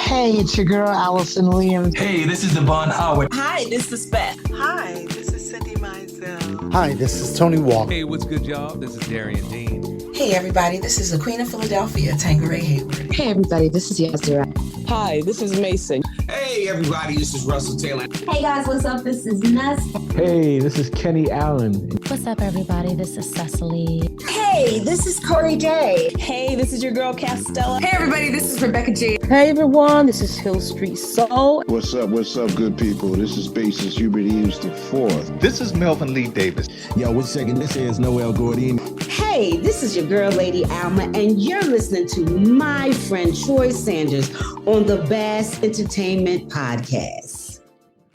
Hey, it's your girl, Allison Williams. Hey, this is Devon Howard. Hi, this is Beth. Hi, this is Cindy Mizell. Hi, this is Tony Walker. Hey, what's good, y'all? This is Darian Dean. Hey, everybody, this is the Queen of Philadelphia, Tanqueray Hayward. Hey, everybody, this is Yazira. Hi, this is Mason. Hey, everybody, this is Russell Taylor. Hey, guys, what's up? This is Ness. Hey, this is Kenny Allen. What's up, everybody? This is Cecily. Hey, this is Corey J. Hey, this is your girl, Castella. Hey, everybody, this is Rebecca G. Hey, everyone, this is Hill Street Soul. What's up, good people? This is bassist Hubert Eves IV. This is Melvin Lee Davis. Yo, what's second? This is Noel Gordine. Hey, this is your girl, Lady Alma, and you're listening to my friend Troy Saunders on the Bass Entertainment Podcast.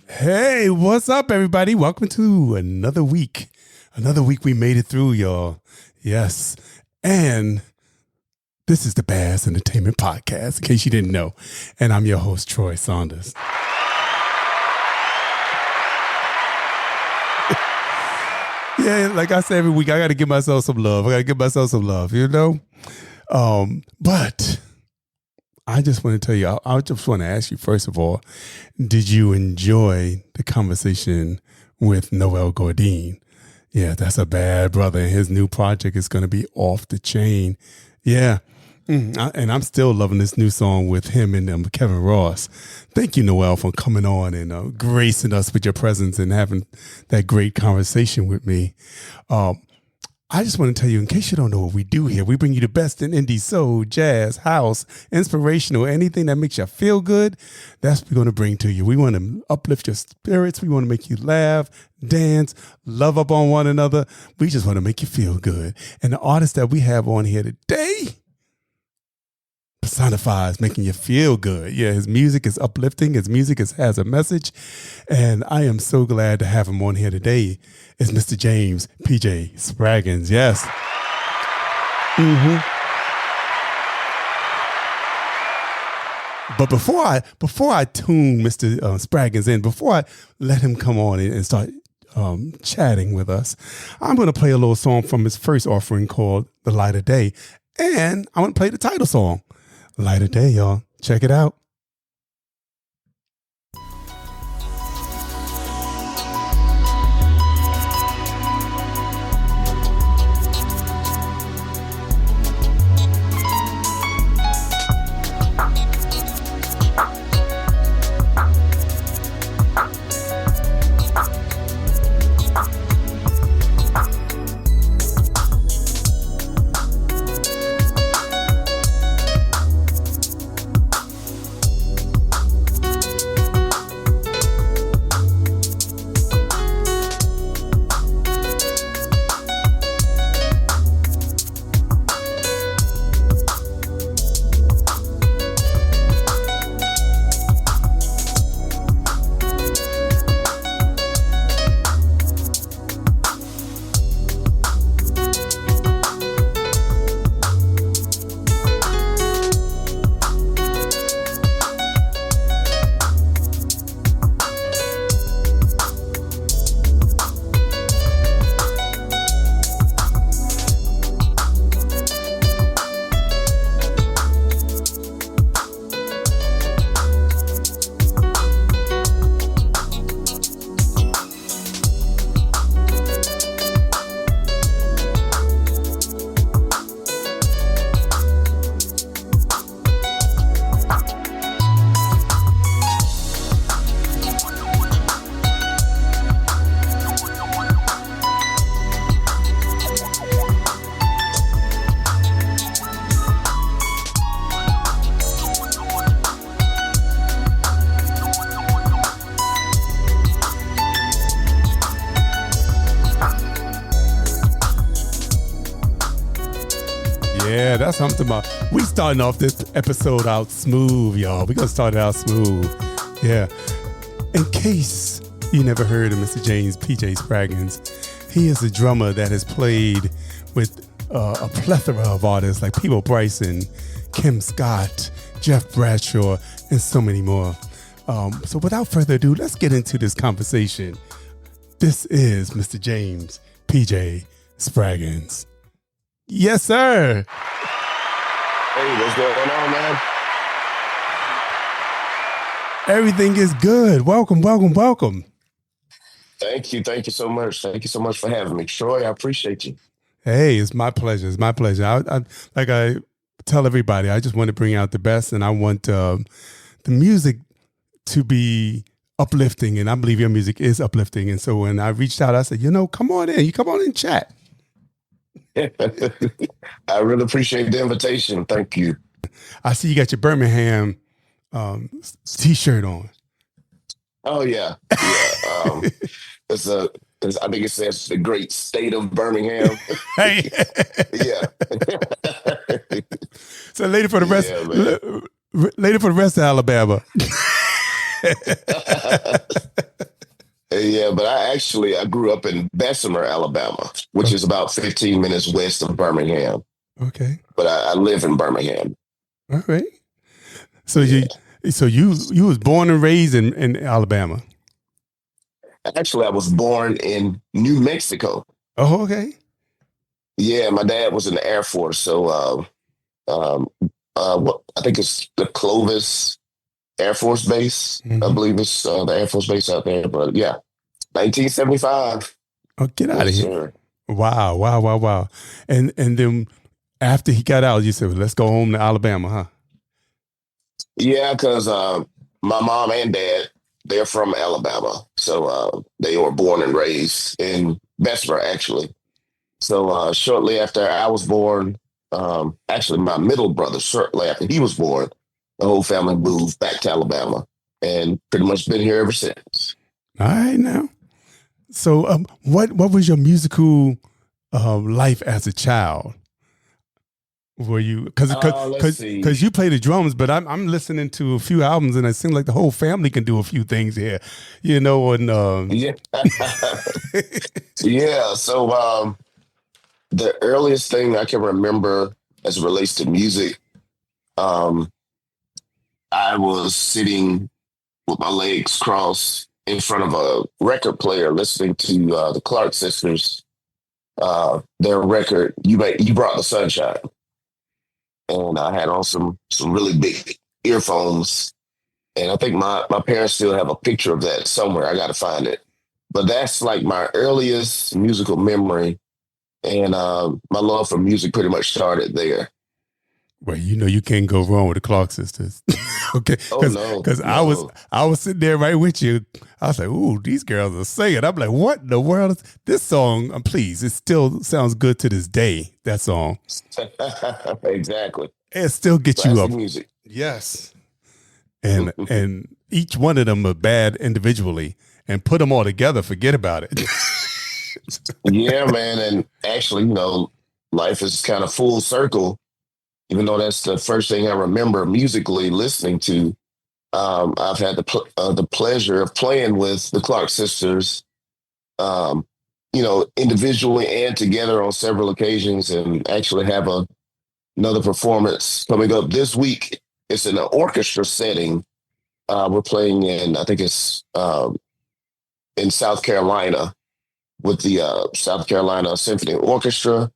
Hey, what's up, everybody? Welcome to another week. Another week we made it through, y'all. Yes. And this is the Bass Entertainment Podcast, in case you didn't know. And I'm your host, Troy Saunders. Yeah, like I say every week, I got to give myself some love. You know? But I just want to tell you, I just want to ask you, first of all, did you enjoy the conversation with Noel Gordine? Yeah, that's a bad brother. And his new project is going to be off the chain. Yeah. And I'm still loving this new song with him and Kevin Ross. Thank you, Noel, for coming on and gracing us with your presence and having that great conversation with me. I just want to tell you, in case you don't know what we do here, we bring you the best in indie, soul, jazz, house, inspirational, anything that makes you feel good. That's what we're going to bring to you. We want to uplift your spirits. We want to make you laugh, dance, love up on one another. We just want to make you feel good. And the artist that we have on here today personifies making you feel good. Yeah, his music is uplifting. His music has a message. And I am so glad to have him on here today. It's Mr. James PJ Spraggins. Yes. But before I tune Mr. Spraggins in, before I let him come on and start chatting with us, I'm going to play a little song from his first offering called The Light of Day. And I want to play the title song. Light of Day, y'all. Check it out. Yeah, that's something about. We starting off this episode out smooth, y'all. We're going to start it out smooth. Yeah. In case you never heard of Mr. James PJ Spraggins, he is a drummer that has played with a plethora of artists like Peebo Bryson, Kim Scott, Jeff Bradshaw, and so many more. So without further ado, let's get into this conversation. This is Mr. James PJ Spraggins. Yes, sir. Hey, what's going on, man? Everything is good. Welcome, welcome, welcome. Thank you. Thank you so much. Thank you so much for having me. Troy, I appreciate you. Hey, it's my pleasure. It's my pleasure. Like I tell everybody, I just want to bring out the best, and I want the music to be uplifting, and I believe your music is uplifting. And so when I reached out, I said, come on in. You come on in and chat. I really appreciate the invitation. Thank you. I see you got your Birmingham T-shirt on. Oh yeah, yeah. I think it says the great state of Birmingham. Hey. Yeah. So lady for the rest, lady for the rest of Alabama. Yeah, but I grew up in Bessemer, Alabama, which is about 15 minutes west of Birmingham. Okay. But I live in Birmingham. All right. So you was born and raised in Alabama. Actually, I was born in New Mexico. Oh, okay. Yeah, my dad was in the Air Force, so I think it's the Clovis Air Force Base. Mm-hmm. I believe it's the Air Force Base out there. But yeah, 1975. Oh, get out of here! Wow! And then after he got out, you said, well, "Let's go home to Alabama," huh? Yeah, because my mom and dad, they're from Alabama, so they were born and raised in Bessemer, actually. So shortly after I was born, actually my middle brother, shortly after he was born, the whole family moved back to Alabama and pretty much been here ever since. All right, now. So what was your musical life as a child? Were you because you play the drums, but I'm listening to a few albums and it seems like the whole family can do a few things here, and yeah. Yeah. So the earliest thing I can remember as it relates to music, I was sitting with my legs crossed in front of a record player listening to the Clark sisters, their record, You Brought the Sunshine. And I had on some really big earphones. And I think my parents still have a picture of that somewhere. I got to find it. But that's like my earliest musical memory. And my love for music pretty much started there. Well, you can't go wrong with the Clark sisters. Okay. Because I was sitting there right with you. I was like, ooh, these girls are singing. I'm like, what in the world is this song? Please, it still sounds good to this day, that song. Exactly. It still gets Classic you up. Music. Yes. And each one of them are bad individually, and put them all together, forget about it. Yeah, man. And actually, life is kind of full circle. Even though that's the first thing I remember musically listening to, I've had the pleasure of playing with the Clark sisters, individually and together on several occasions, and actually have another performance coming up this week. It's in an orchestra setting. We're playing in, I think it's in South Carolina with the South Carolina Symphony Orchestra.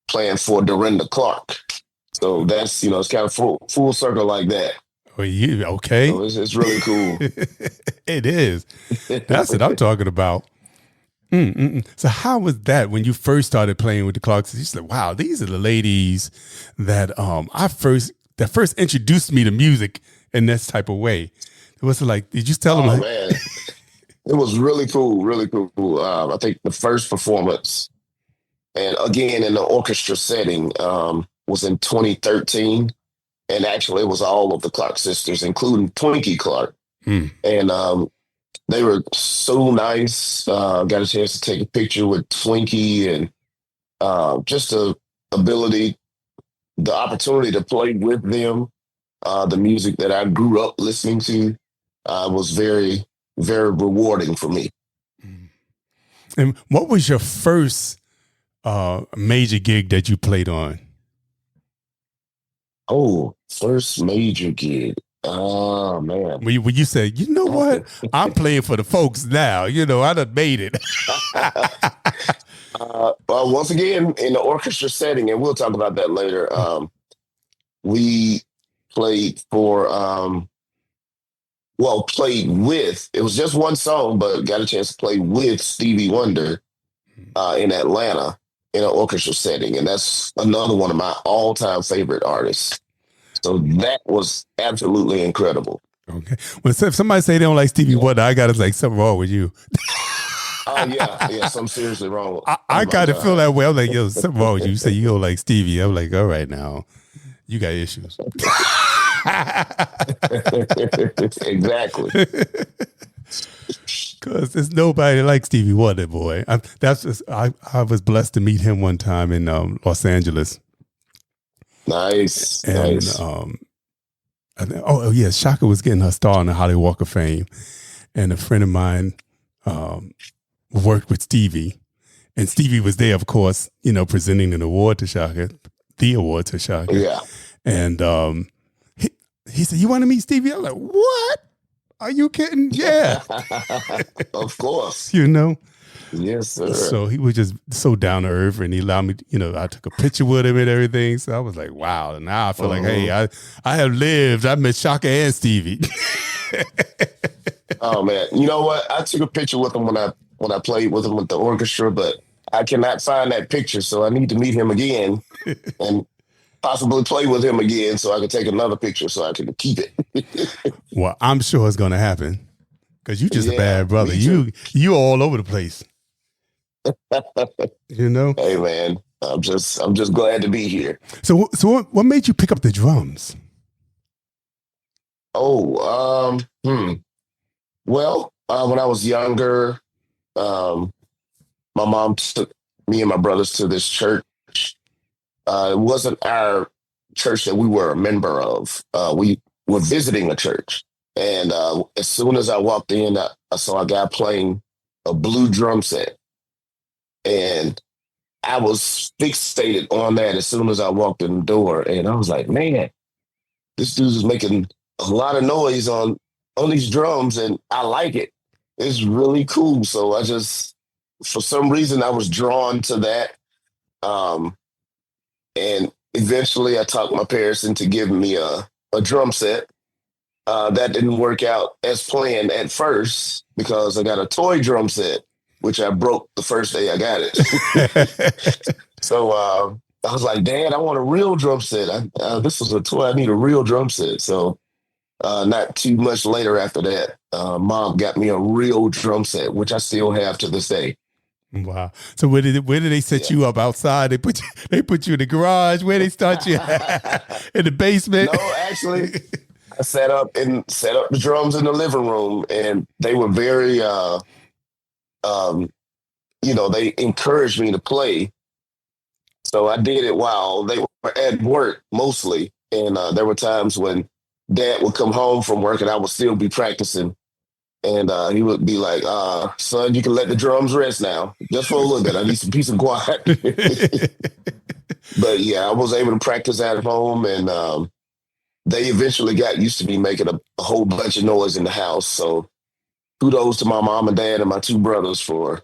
Playing for Dorinda Clark. So that's, it's kind of full circle like that. Well, okay. So it's really cool. It is. That's what I'm talking about. So how was that when you first started playing with the Clarks? You said, wow, these are the ladies that that first introduced me to music in this type of way. It was like, did you tell them? Oh, man. It was really cool, really cool. I think the first performance, and again, in the orchestra setting, was in 2013. And actually, it was all of the Clark sisters, including Twinkie Clark. And they were so nice. Got a chance to take a picture with Twinkie, and just the opportunity to play with them. The music that I grew up listening to was very, very rewarding for me. And what was your first major gig that you played on? Oh, first major gig. Oh, man. When you say, you know what? I'm playing for the folks now. I done made it. Well, once again, in the orchestra setting, and we'll talk about that later, we played for played with. It was just one song, but got a chance to play with Stevie Wonder in Atlanta in an orchestral setting, and that's another one of my all-time favorite artists. So that was absolutely incredible. Okay. When somebody say they don't like Stevie Wonder, I got to like something wrong with you. Oh yeah, something seriously wrong. I got to feel that way. I'm like, yo, something wrong with you. You say you don't like Stevie. I'm like, all right now, you got issues. Exactly. Because there's nobody like Stevie Wonder, boy. I was blessed to meet him one time in Los Angeles. Nice. And nice. Shaka was getting her star on the Hollywood Walk of Fame, and a friend of mine worked with Stevie, and Stevie was there, of course, presenting an award to Shaka, the award to Shaka. Yeah. And he said, "You want to meet Stevie?" I was like, "What? Are you kidding?" Yeah. Of course. Yes, sir. So he was just so down to earth, and he allowed me, I took a picture with him and everything. So I was like, wow. And now I feel like, hey, I have lived. I met Shaka and Stevie. Oh man. You know what? I took a picture with him when I played with him with the orchestra, but I cannot find that picture. So I need to meet him again and possibly play with him again so I can take another picture so I can keep it. Well, I'm sure it's gonna happen. Because you just a bad brother. You all over the place. Hey man, I'm just glad to be here. So what made you pick up the drums? Well, when I was younger, my mom took me and my brothers to this church. It wasn't our church that we were a member of. We were visiting a church, and as soon as I walked in, I saw a guy playing a blue drum set. And I was fixated on that as soon as I walked in the door. And I was like, man, this dude is making a lot of noise on these drums, and I like it. It's really cool. So I just, for some reason, I was drawn to that. And eventually I talked my parents into giving me a drum set. That didn't work out as planned at first because I got a toy drum set, which I broke the first day I got it. So I was like, Dad, I want a real drum set. This was a toy. I need a real drum set. So not too much later after that, Mom got me a real drum set, which I still have to this day. Wow. So where did they set you up outside? They put you in the garage. Where they start you? In the basement? No, actually, I set up the drums in the living room, and they were very they encouraged me to play. So I did it while they were at work mostly. And there were times when Dad would come home from work and I would still be practicing. And he would be like, son, you can let the drums rest now. Just for a little bit. I need some peace and quiet. But yeah, I was able to practice at home. And they eventually got used to me making a whole bunch of noise in the house. So kudos to my mom and dad and my two brothers for,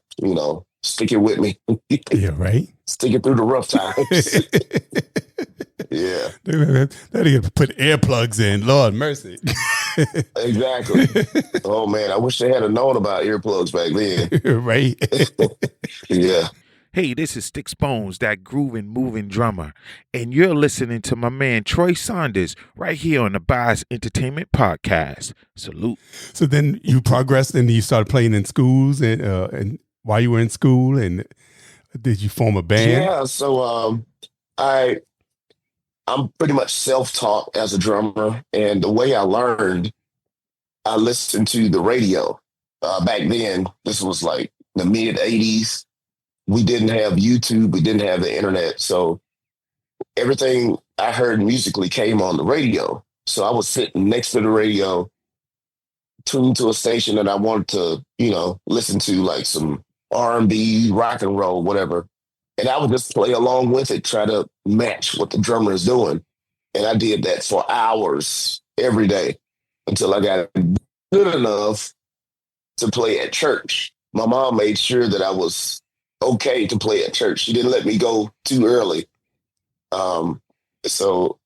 sticking with me. Yeah, right. Sticking through the rough times. Yeah. They had to put earplugs in. Lord mercy. Exactly. Oh, man. I wish they had known about earplugs back then. Right. Yeah. Hey, this is Sticks Bones, that grooving, moving drummer, and you're listening to my man Troy Saunders right here on the Bias Entertainment Podcast. Salute. So then you progressed and you started playing in schools, and while you were in school, and did you form a band? Yeah. So I'm pretty much self-taught as a drummer, and the way I learned, I listened to the radio. Back then, this was like the mid '80s. We didn't have YouTube. We didn't have the internet. So everything I heard musically came on the radio. So I was sitting next to the radio, tuned to a station that I wanted to, listen to, like some R&B, rock and roll, whatever. And I would just play along with it, try to match what the drummer is doing. And I did that for hours every day until I got good enough to play at church. My mom made sure that I was okay to play at church. She didn't let me go too early. So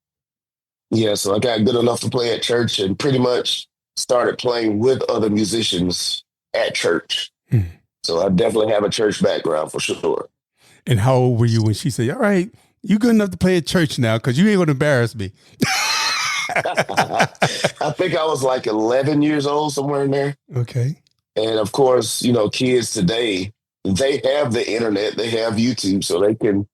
I got good enough to play at church and pretty much started playing with other musicians at church. So I definitely have a church background for sure. And how old were you when she said, all right, you good enough to play at church now because you ain't going to embarrass me? I think I was like 11 years old, somewhere in there. Okay. And of course, you know, kids today, they have the internet, they have YouTube, so they can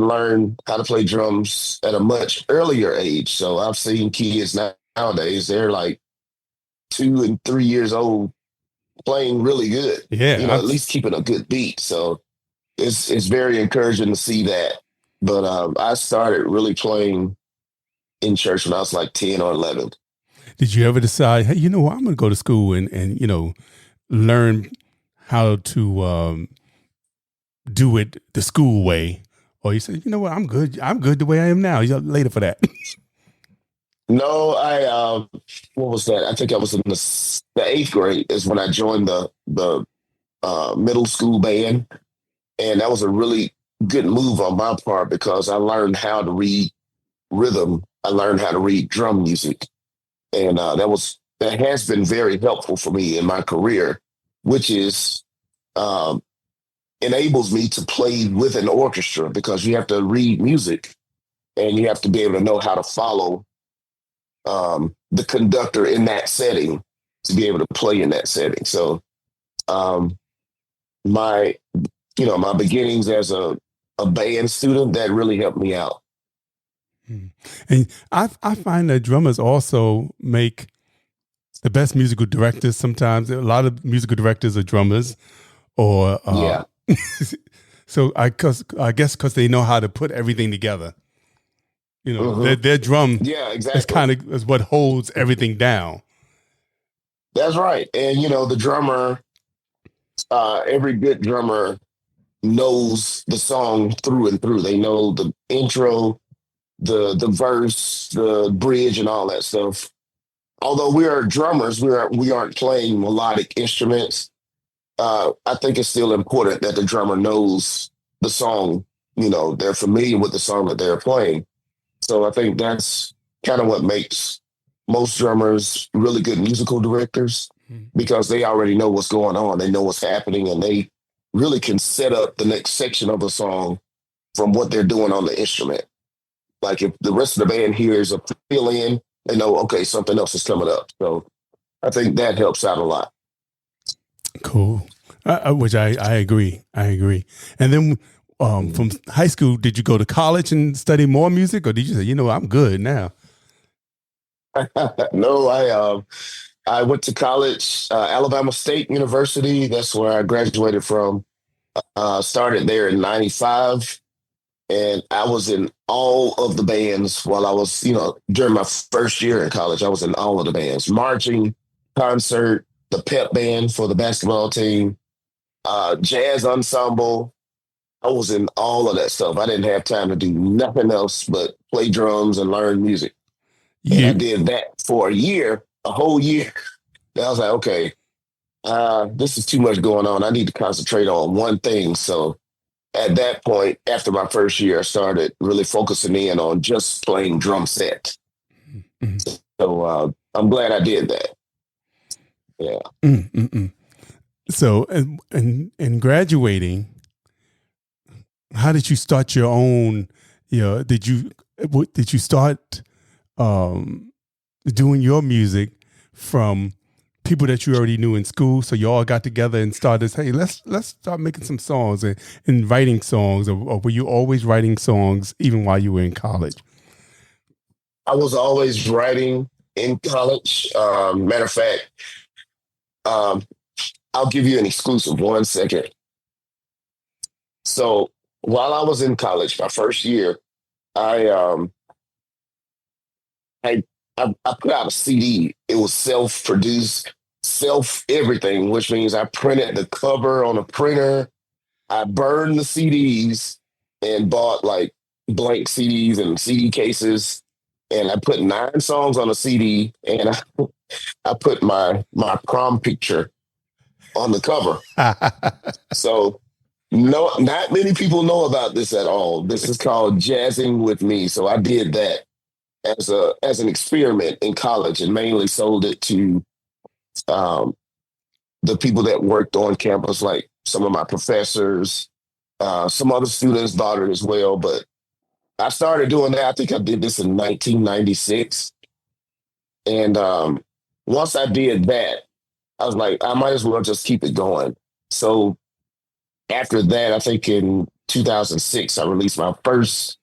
learn how to play drums at a much earlier age. So I've seen kids nowadays, they're like 2 and 3 years old playing really good. Yeah. You know, at least keeping a good beat. So it's very encouraging to see that. But I started really playing in church when I was like 10 or 11. Did you ever decide, hey, you know what, I'm going to go to school and you know, learn how to do it the school way? Or you said, you know what, I'm good the way I am now. You're later for that. No, what was that? I think I was in the 8th grade is when I joined the middle school band. And that was a really good move on my part because I learned how to read rhythm. I learned how to read drum music. And that has been very helpful for me in my career, which is enables me to play with an orchestra because you have to read music and you have to be able to know how to follow the conductor in that setting to be able to play in that setting. So my beginnings as a band student, that really helped me out. And I find that drummers also make the best musical directors. Sometimes a lot of musical directors are drummers, or yeah. So I guess because they know how to put everything together. You know, their drum, yeah, exactly, is kind of is what holds everything down. That's right, and you know the drummer. Every good drummer knows the song through and through. They know the intro, the verse, the bridge, and all that stuff. Although we are drummers, we aren't playing melodic instruments. I think it's still important that the drummer knows the song. You know, they're familiar with the song that they're playing. So I think that's kind of what makes most drummers really good musical directors, because they already know what's going on. They know what's happening, and they really can set up the next section of a song from what they're doing on the instrument. Like if the rest of the band hears a fill in, they know, okay, something else is coming up. So I think that helps out a lot. Cool. Which I agree. I agree. And then from high school, did you go to college and study more music, or did you say, you know, I'm good now? No, I went to college, Alabama State University. That's where I graduated from. Started there in '95. And I was in all of the bands while I was, you know, during my first year in college. I was in all of the bands: marching, concert, the pep band for the basketball team, jazz ensemble. I was in all of that stuff. I didn't have time to do nothing else but play drums and learn music. And I did that for a whole year. And I was like, okay, this is too much going on. I need to concentrate on one thing. So at that point, after my first year, I started really focusing in on just playing drum set. So I'm glad I did that. Yeah. So, and graduating, how did you start your own? You know, did you start doing your music from people that you already knew in school? So you all got together and started, hey, let's start making some songs and writing songs, or were you always writing songs even while you were in college? I was always writing in college. Matter of fact, I'll give you an exclusive 1 second. So while I was in college, my first year, I put out a CD. It was self-produced, self-everything, which means I printed the cover on a printer. I burned the CDs and bought like blank CDs and CD cases. And I put 9 songs on a CD, and I put my prom picture on the cover. So not many people know about this at all. This is called Jazzing with Me. So I did that. as an experiment in college, and mainly sold it to the people that worked on campus, like some of my professors. Some other students bought it as well, but I started doing that. I think I did this in 1996. And once I did that, I was like, I might as well just keep it going. So after that, I think in 2006, I released my first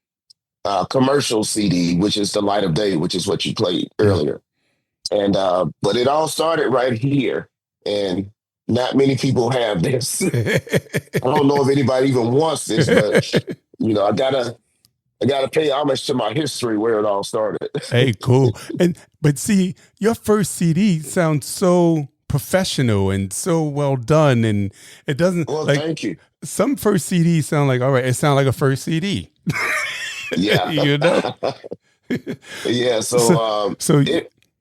commercial CD, which is The Light of Day, which is what you played earlier. And but it all started right here. And not many people have this. I don't know if anybody even wants this, but I gotta pay homage to my history where it all started. Hey, cool. But see, your first CD sounds so professional and so well done, and it doesn't. Well, thank you. Some first CDs sound like, all right, it sounds like a first CD. Yeah, yeah. So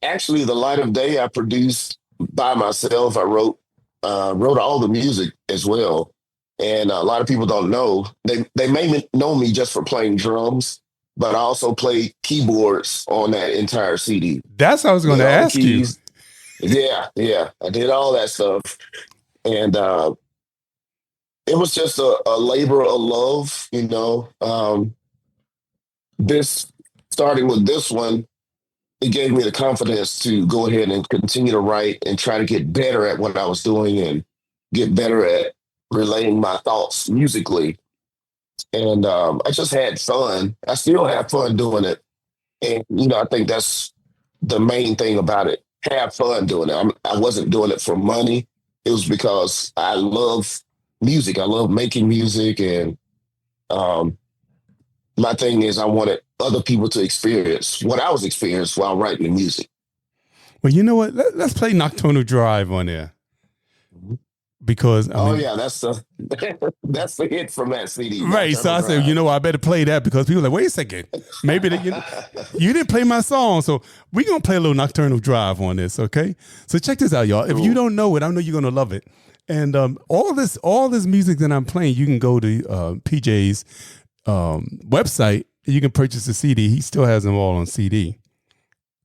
actually, The Light of Day I produced by myself. I wrote all the music as well. And a lot of people don't know. They may know me just for playing drums, but I also play keyboards on that entire CD. That's what I was going to ask you. Yeah. I did all that stuff. And it was just a labor of love, This, starting with this one, it gave me the confidence to go ahead and continue to write and try to get better at what I was doing and get better at relaying my thoughts musically. And I just had fun. I still have fun doing it. And, I think that's the main thing about it. Have fun doing it. I wasn't doing it for money. It was because I love music. I love making music. And my thing is I wanted other people to experience what I was experiencing while writing the music. Well, you know what? Let's play Nocturnal Drive on there. Because that's the hit from that CD. Right. So I said, I better play that because people are like, wait a second. Maybe you didn't play my song. So we're going to play a little Nocturnal Drive on this. Okay. So check this out, y'all. If you don't know it, I know you're going to love it. And all this music that I'm playing, you can go to PJ's website. You can purchase the CD. He still has them all on CD.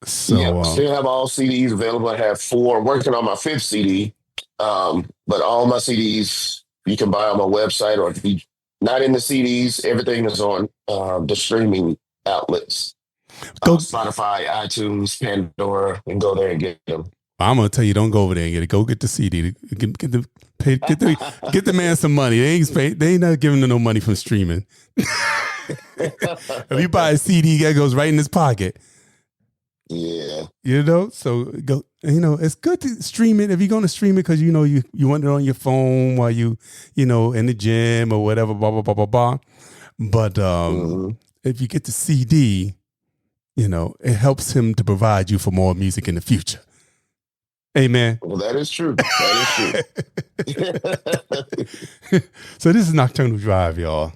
So still have all CDs available. I have 4. I'm working on my 5th CD. But all my CDs you can buy on my website, or if you're not in the CDs, everything is on the streaming outlets. Spotify, iTunes, Pandora, and go there and get them. I'm gonna tell you, don't go over there and get it. Go get the CD. Get the man some money. They ain't not giving him no money from streaming. If you buy a CD, that goes right in his pocket. Yeah. So go. It's good to stream it if you're going to stream it because you want it on your phone while you in the gym or whatever. Blah blah blah blah blah. But if you get the CD, it helps him to provide you for more music in the future. Amen. Well, that is true. So this is Nocturnal Drive, y'all.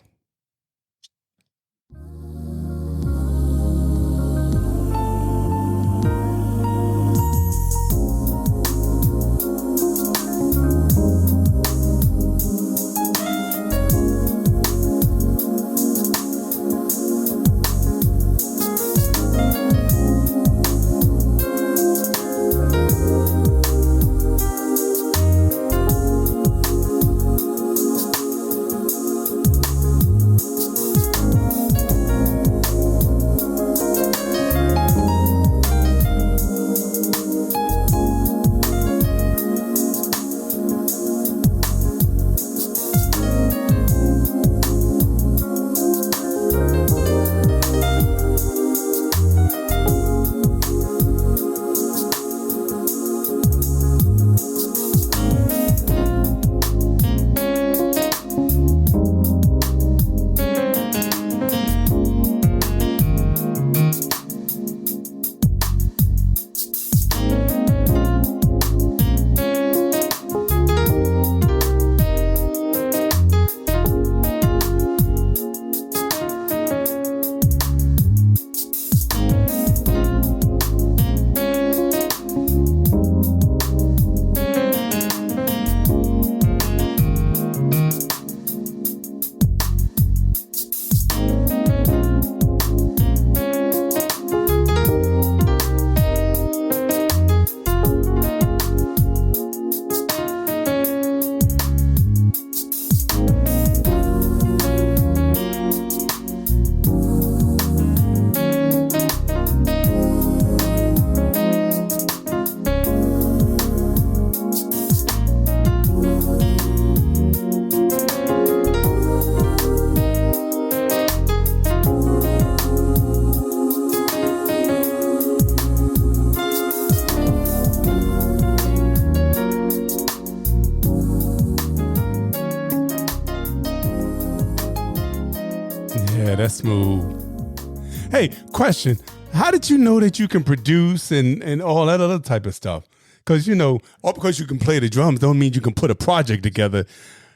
That's smooth. Hey, question. How did you know that you can produce and all that other type of stuff? Because, all because you can play the drums don't mean you can put a project together.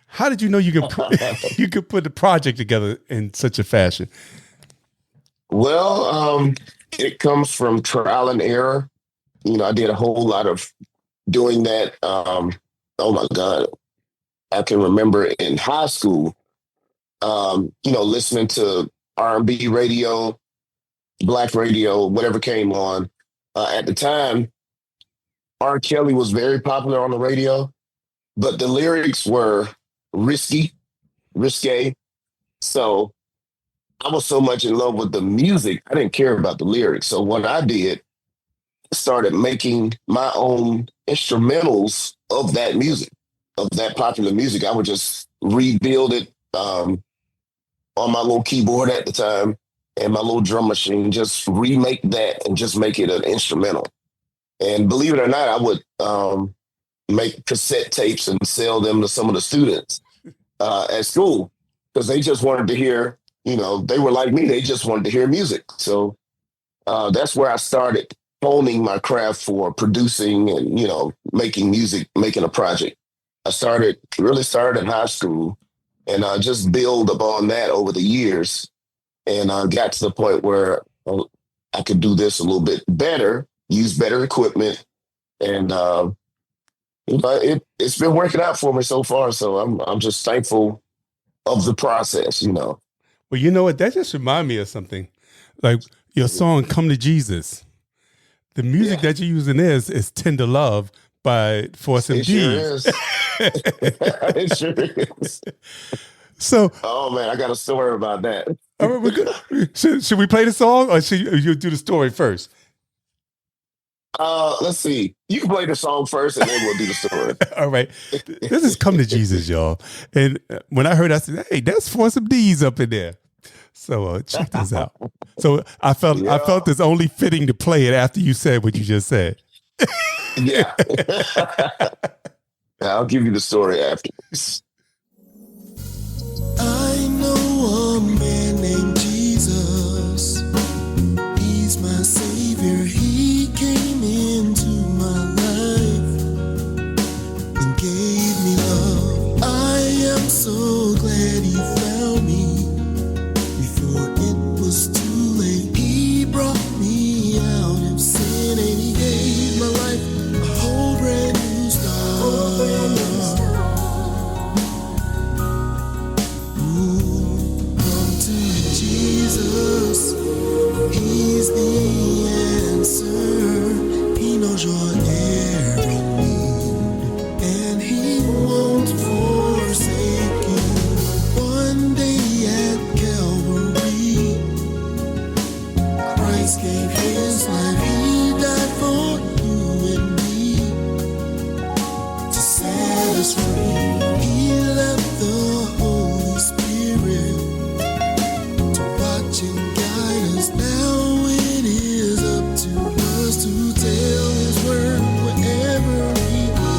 How did you know you can you could put the project together in such a fashion? Well, it comes from trial and error. I did a whole lot of doing that. Oh my God. I can remember in high school, listening to R&B radio, black radio, whatever came on. At the time, R. Kelly was very popular on the radio, but the lyrics were risque. So I was so much in love with the music, I didn't care about the lyrics. So what I did, started making my own instrumentals of that music, of that popular music. I would just rebuild it on my little keyboard at the time and my little drum machine, just remake that and just make it an instrumental. And believe it or not, I would make cassette tapes and sell them to some of the students at school because they just wanted to hear, they were like me, they just wanted to hear music. So that's where I started honing my craft for producing and, making music, making a project. I really started in high school and just build upon that over the years and got to the point where I could do this a little bit better, use better equipment. And it's been working out for me so far. So I'm just thankful of the process, Well, you know what? That just reminded me of something. Like your song, Come to Jesus. The music that you're using is Tender Love by Force MD. It sure is. It sure is. So, oh man, I got a story about that. All right, we're good. Should we play the song or should you do the story first? Let's see. You can play the song first and then we'll do the story. All right. This is Come to Jesus, y'all. And when I heard, I said, hey, that's Force MD's up in there. So check this out. So I felt it's only fitting to play it after you said what you just said. Yeah. I'll give you the story afterwards. I know a man named Jesus. He's my savior. He came into my life and gave me love. I am so glad he found me. Before it was too late, he brought me out of sin and he gave my life a whole brand new start. Come to Jesus, he's the answer. He knows your every need and he won't forsake you. One day at Calvary, Christ gave his life. He died for you and me to set us free. He left the Holy Spirit to watch and guide us. Now it is up to us to tell his word wherever we go.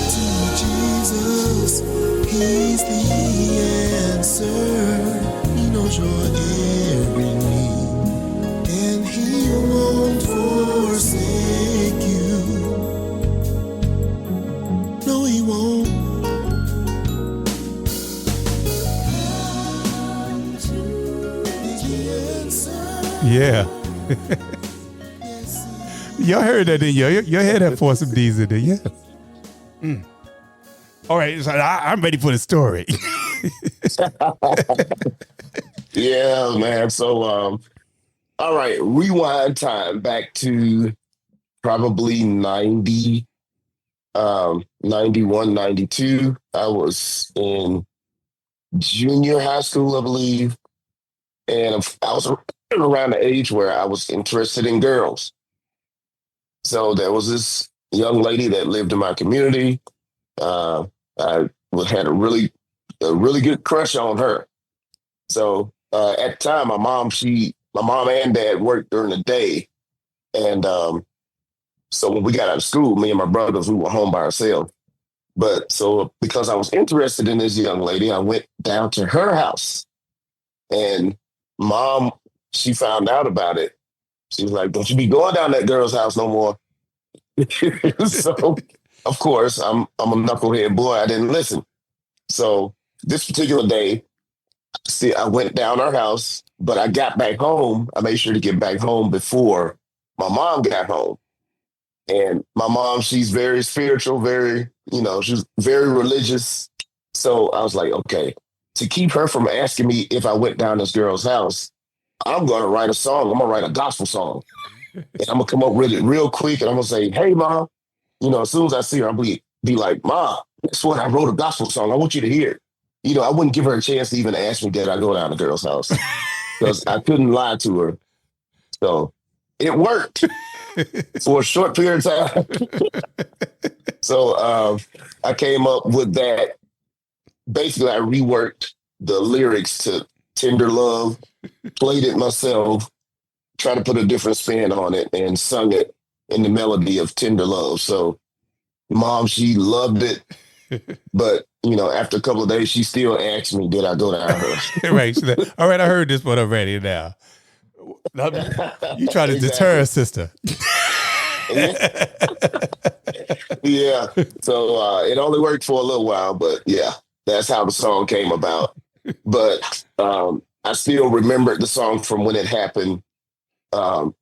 To Jesus, he's the answer. He knows your every need and he won't forsake you. No, he won't. Yeah. Y'all heard that, didn't you? Your head had Force MD's in there, yeah. All right, so I'm ready for the story. Yeah, man. So, all right, rewind time back to probably 90, 91, 92. I was in junior high school, I believe. And I was around the age where I was interested in girls. So there was this young lady that lived in my community. I had a really good crush on her. So at the time, my mom and dad worked during the day. And so when we got out of school, me and my brothers, we were home by ourselves. But so because I was interested in this young lady, I went down to her house. And mom, she found out about it. She was like, "Don't you be going down that girl's house no more." So, of course, I'm a knucklehead boy. I didn't listen. So this particular day, I went down our house, but I got back home. I made sure to get back home before my mom got home. And my mom, she's very spiritual, she's very religious. So I was like, okay, to keep her from asking me if I went down this girl's house, I'm going to write a song. I'm going to write a gospel song. And I'm going to come up with it real quick. And I'm going to say, "Hey, Mom," as soon as I see her, I'll be like, "Mom, guess what? I wrote a gospel song. I want you to hear it." I wouldn't give her a chance to even ask me did I go down the girl's house because I couldn't lie to her. So it worked for a short period of time. So I came up with that. Basically, I reworked the lyrics to "Tender Love," played it myself, tried to put a different spin on it, and sung it in the melody of "Tender Love." So mom, she loved it. But, after a couple of days, she still asked me, did I go down her? Right. All right, I heard this one already now. You try to deter a sister. Yeah. So it only worked for a little while, but yeah, that's how the song came about. But I still remembered the song from when it happened, how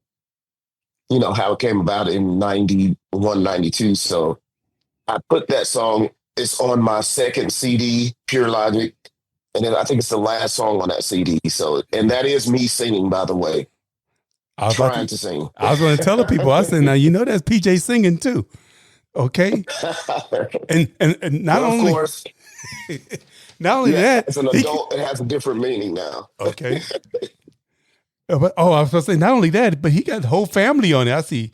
it came about in 91, 92. So I put that song, it's on my second CD, Pure Logic. And then I think it's the last song on that CD. So, and that is me singing, by the way. Trying to sing. I was going to tell the people, I said, now, that's PJ singing too. Okay. And not only, of course, not only that, as an adult, it has a different meaning now. Okay. But, I was going to say, not only that, but he got the whole family on it. I see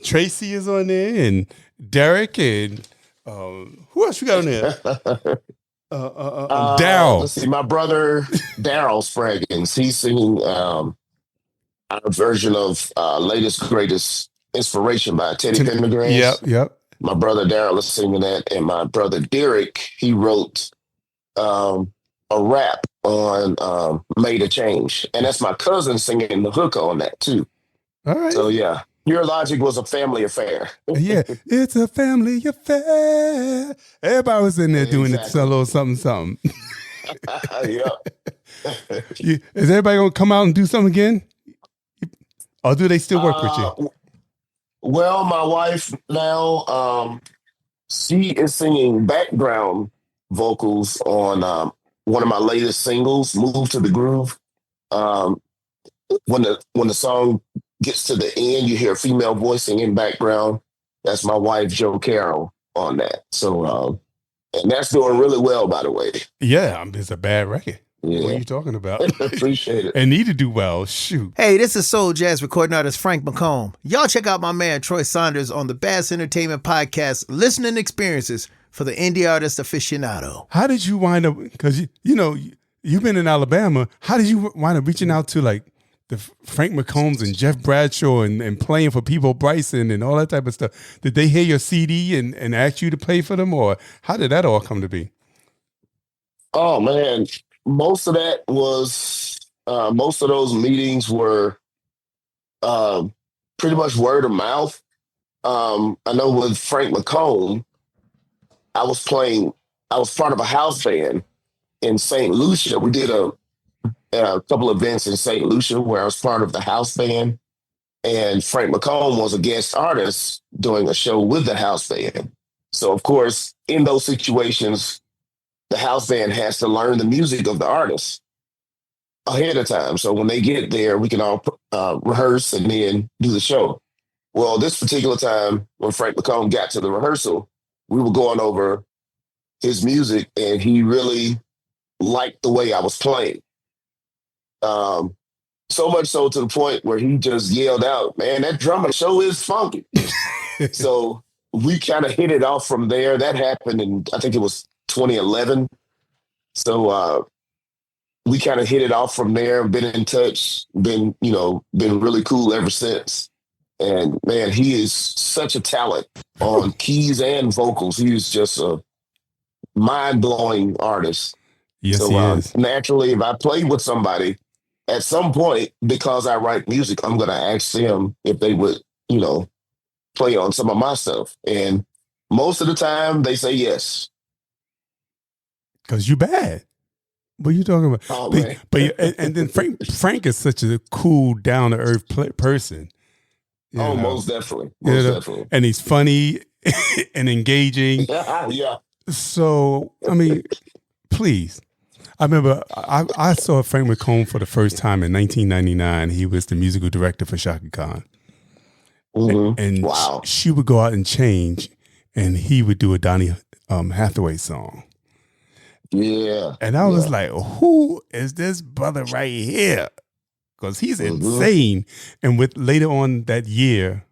Tracy is on there and Derek and who else you got on there? Daryl. Let's see, my brother Daryl Spraggins. He's singing our version of "Latest Greatest Inspiration" by Teddy Pendergrass. Yep. My brother Daryl is singing that, and my brother Derek, he wrote a rap on "Made a Change," and that's my cousin singing the hook on that too. All right. So yeah. Pure Logic was a family affair. Yeah, it's a family affair. Everybody was in there doing it, a little something. Yeah. Is everybody going to come out and do something again? Or do they still work with you? Well, my wife now, she is singing background vocals on one of my latest singles, "Move to the Groove." When the song gets to the end, you hear a female voice singing in background. That's my wife, Jo Carroll, on that. So, and that's doing really well, by the way. Yeah, it's a bad record. Yeah. What are you talking about? Appreciate it. And need to do well. Shoot. Hey, this is soul jazz recording artist Frank McComb. Y'all check out my man Troy Saunders on the Bass Entertainment Podcast, Listening Experiences for the Indie Artist Aficionado. How did you wind up, because you've been in Alabama, how did you wind up reaching out to like the Frank McCombs and Jeff Bradshaw and playing for Peebo Bryson and all that type of stuff? Did they hear your CD and ask you to play for them, or how did that all come to be? Oh man, most of that was most of those meetings were pretty much word of mouth. I know with Frank McComb, I was part of a house band in St. Lucia. We did a couple events in St. Lucia where I was part of the house band, and Frank McComb was a guest artist doing a show with the house band. So of course, in those situations, the house band has to learn the music of the artist ahead of time. So when they get there, we can all rehearse and then do the show. Well, this particular time when Frank McComb got to the rehearsal, we were going over his music and he really liked the way I was playing. So much so to the point where he just yelled out, "Man, that drummer show is funky." So we kind of hit it off from there. That happened in, I think it was 2011. So we kind of hit it off from there, been in touch, been really cool ever since. And man, he is such a talent on keys and vocals. He is just a mind-blowing artist. Yes, so he is. Naturally, if I play with somebody at some point, because I write music, I'm going to ask them if they would, play on some of my stuff. And most of the time they say yes. Because you bad. What are you talking about? Oh, man. And then Frank is such a cool, down-to-earth person. Most definitely. Definitely. And he's funny and engaging. Yeah. So, I mean, please. I remember I saw Frank McComb for the first time in 1999. He was the musical director for Shaka Khan. Mm-hmm. And wow. she would go out and change, and he would do a Donny Hathaway song. Yeah. And I was like, who is this brother right here? Because he's insane. And with later on that year,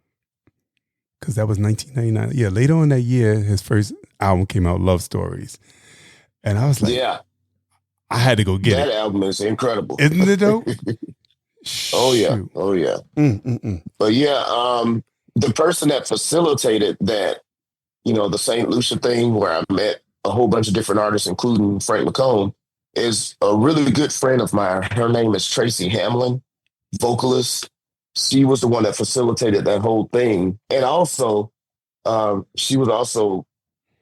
because that was 1999. Yeah, later on that year, his first album came out, Love Stories. And I was like, I had to go get it. That album is incredible. Isn't it though? Oh, yeah. Oh, yeah. But yeah, the person that facilitated that, the St. Lucia thing where I met a whole bunch of different artists, including Frank McComb, is a really good friend of mine. Her name is Tracy Hamlin, vocalist. She was the one that facilitated that whole thing. And also, she was also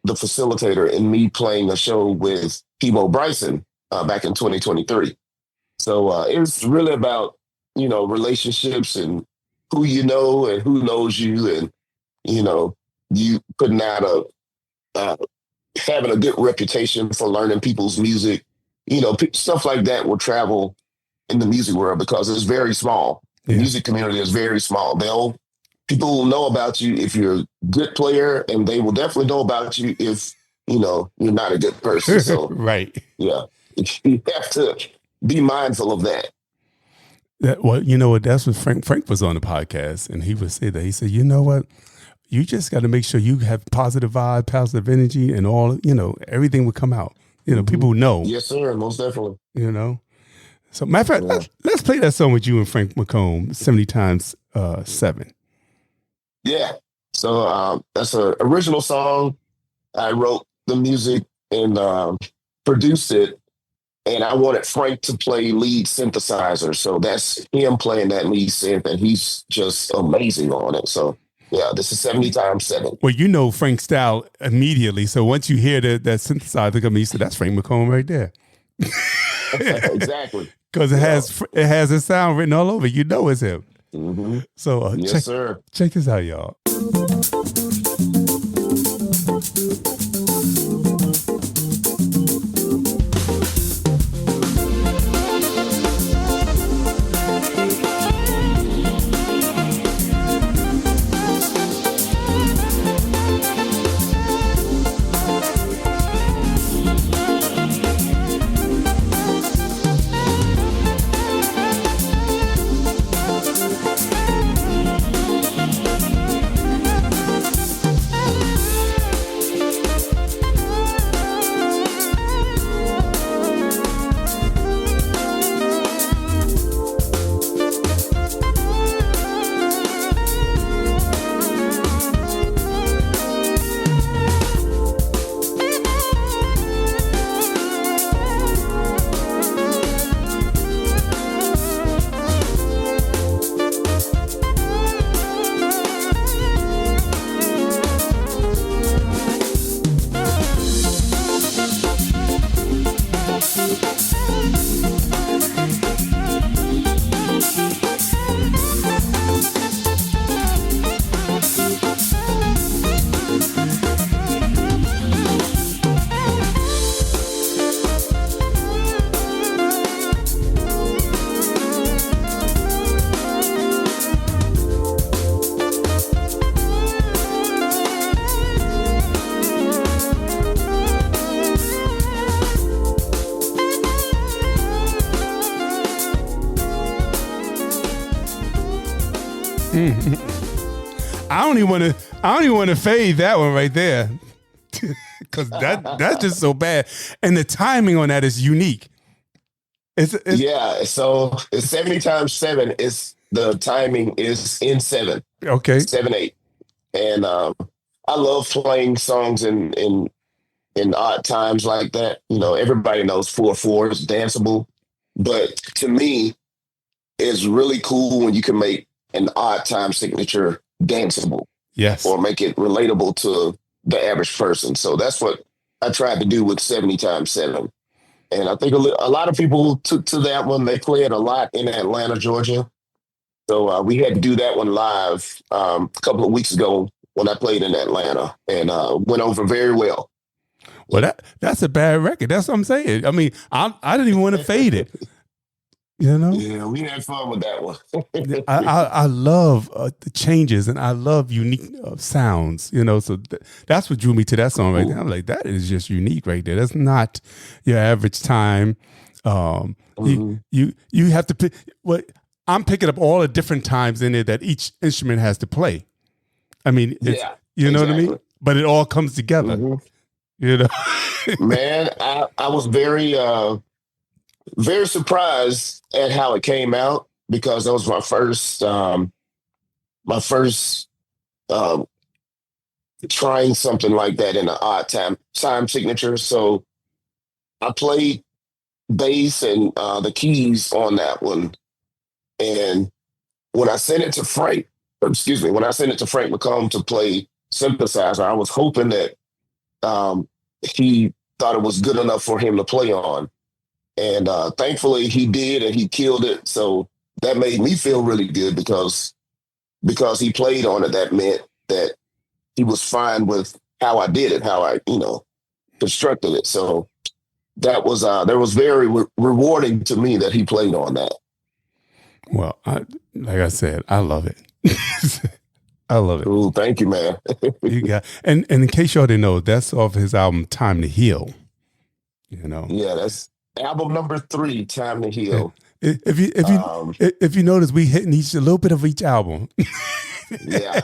the facilitator in me playing a show with P.Mo Bryson back in 2023. So it was really about, relationships and who you know and who knows you, and, you putting out having a good reputation for learning people's music. Stuff like that will travel in the music world because it's very small. The music community is very small. People will know about you if you're a good player, and they will definitely know about you if, you're not a good person. So, right. Yeah. You have to be mindful of that. That's what Frank was on the podcast, and he would say that. He said, you know what? You just got to make sure you have positive vibe, positive energy, and all, everything would come out. People know. Yes, sir. Most definitely. So, matter of fact, let's play that song with you and Frank McComb, 70 times 7. Yeah. So that's an original song. I wrote the music and produced it. And I wanted Frank to play lead synthesizer. So that's him playing that lead synth, and he's just amazing on it. So, yeah, this is 70 times 7. Well, Frank's style immediately. So once you hear that synthesizer come, you say, that's Frank McComb right there. Exactly. Because it has a sound written all over. It's him. Mm-hmm. So yes, sir. Check this out, y'all. I don't even want to fade that one right there, because that's just so bad. And the timing on that is unique. Yeah, so it's 70 times 7. It's The timing is in 7. Okay. 7/8. And I love playing songs in odd times like that. You know, everybody knows 4/4 is danceable. But to me, it's really cool when you can make an odd time signature danceable. Yes. Or make it relatable to the average person. So that's what I tried to do with 70 times 7. And I think a lot of people took to that one. They play it a lot in Atlanta, Georgia. So we had to do that one live a couple of weeks ago when I played in Atlanta, and went over very well. Well, that's a bad record. That's what I'm saying. I mean, I didn't even want to fade it. You know? Yeah, we had fun with that one. I love the changes, and I love unique sounds. You know, so that's what drew me to that song right there. I'm like, that is just unique right there. That's not your average time. You have to pick. What I'm picking up all the different times in it that each instrument has to play. I mean, you know what I mean? But it all comes together. You know, man, I was very very surprised at how it came out, because that was my first trying something like that in an odd time signature. So I played bass and the keys on that one, and when I sent it to Frank McComb to play synthesizer, I was hoping that he thought it was good enough for him to play on. And thankfully he did, and he killed it. So that made me feel really good, because he played on it. That meant that he was fine with how I did it, how I, constructed it. So that was very rewarding to me that he played on that. Well, like I said, I love it. I love it. Ooh, thank you, man. You got, and in case y'all didn't know, that's off his album "Time to Heal." You know. Yeah, that's album number 3, "Time to Heal." If you notice, we hitting a little bit of each album. Yeah.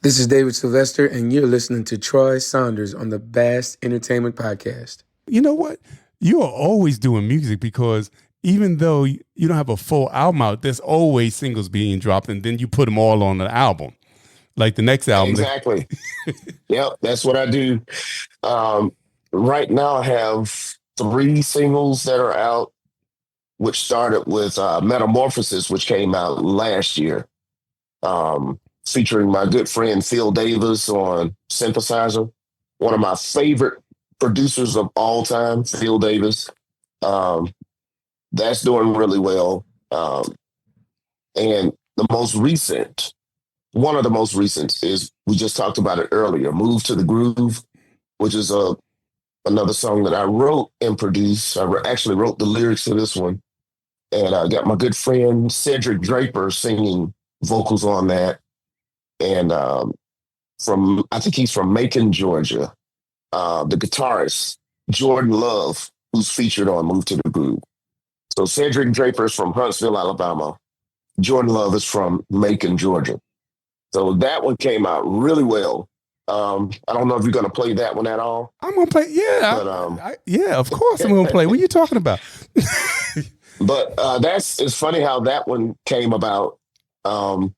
This is David Sylvester, and you're listening to Troy Saunders on the Bass Entertainment Podcast. You know what? You are always doing music, because even though you don't have a full album out, there's always singles being dropped, and then you put them all on the album. Like the next album. Exactly. Yep, that's what I do. Right now I have 3 singles that are out, which started with Metamorphosis, which came out last year, featuring my good friend Phil Davis on synthesizer. One of my favorite producers of all time, Phil Davis. That's doing really well. And one of the most recent is, we just talked about it earlier, Move to the Groove, which is another song that I wrote and produced. I actually wrote the lyrics to this one. And I got my good friend Cedric Draper singing vocals on that. And I think he's from Macon, Georgia. The guitarist, Jordan Love, who's featured on Move to the Groove. So Cedric Draper is from Huntsville, Alabama. Jordan Love is from Macon, Georgia. So that one came out really well. I don't know if you're going to play that one at all. I'm going to play, yeah. But, yeah, of course I'm going to play. What are you talking about? But it's funny how that one came about. To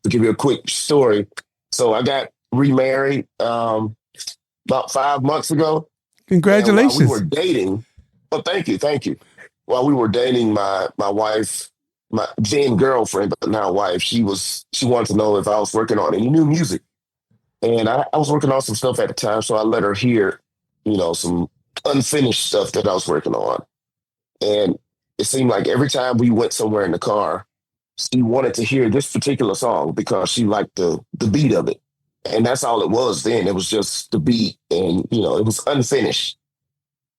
give you a quick story. So I got remarried about 5 months ago. Congratulations. And while we were dating. Oh, thank you. While we were dating, my wife, my then girlfriend, but now wife, she wanted to know if I was working on any new music. And I was working on some stuff at the time, so I let her hear, some unfinished stuff that I was working on. And it seemed like every time we went somewhere in the car, she wanted to hear this particular song because she liked the beat of it. And that's all it was then. It was just the beat, and, it was unfinished.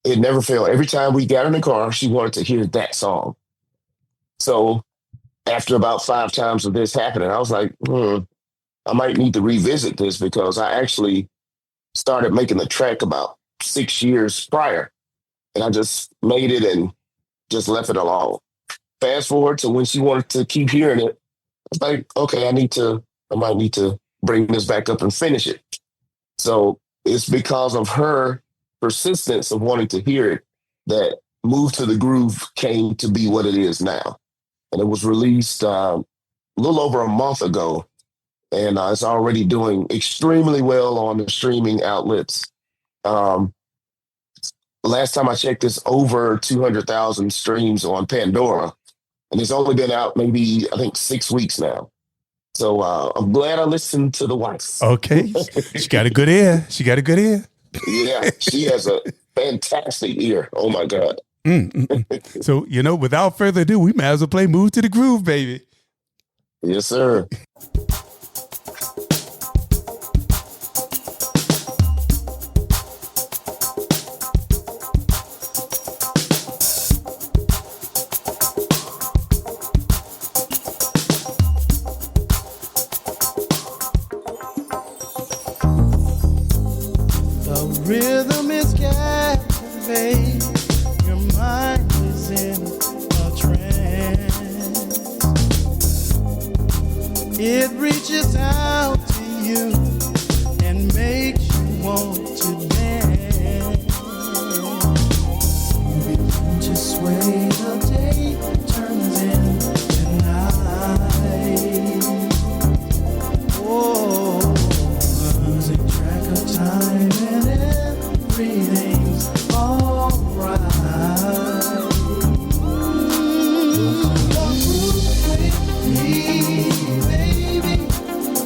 It never failed. Every time we got in the car, she wanted to hear that song. So after about 5 times of this happening, I was like, I might need to revisit this, because I actually started making the track about 6 years prior. And I just made it and just left it alone. Fast forward to when she wanted to keep hearing it, I was like, okay, I might need to bring this back up and finish it. So it's because of her persistence of wanting to hear it that Move to the Groove came to be what it is now. and it was released a little over a month ago, and it's already doing extremely well on the streaming outlets. Last time I checked, it's over 200,000 streams on Pandora, and it's only been out maybe, I think, 6 weeks now. So I'm glad I listened to the wife. Okay. She got a good ear. She got a good ear. Yeah, she has a fantastic ear. Oh, my God. So, without further ado, we might as well play Move to the Groove, baby. Yes, sir. Rhythm is captivated. Your mind is in a trance. It reaches out to you and makes you want to dance. You begin to sway, the day turns into night. Oh, losing track of time and everything's alright.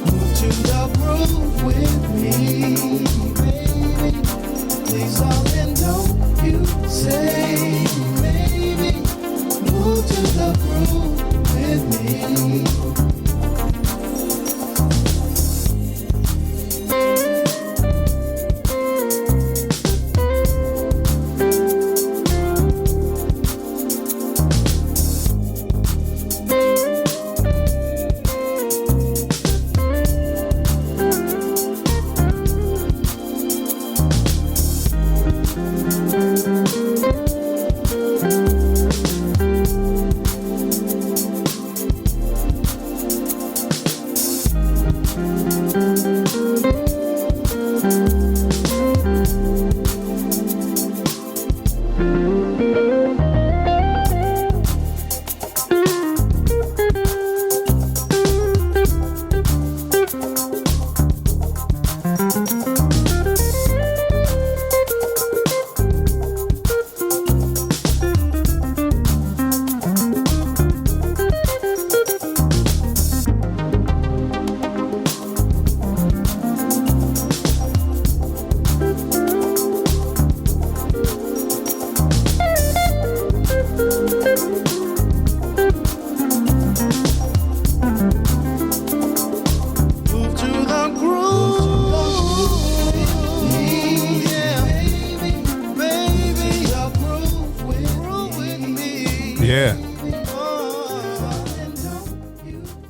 Move to the groove with me, baby. Please, darling, don't you say, baby. Move to the groove with me.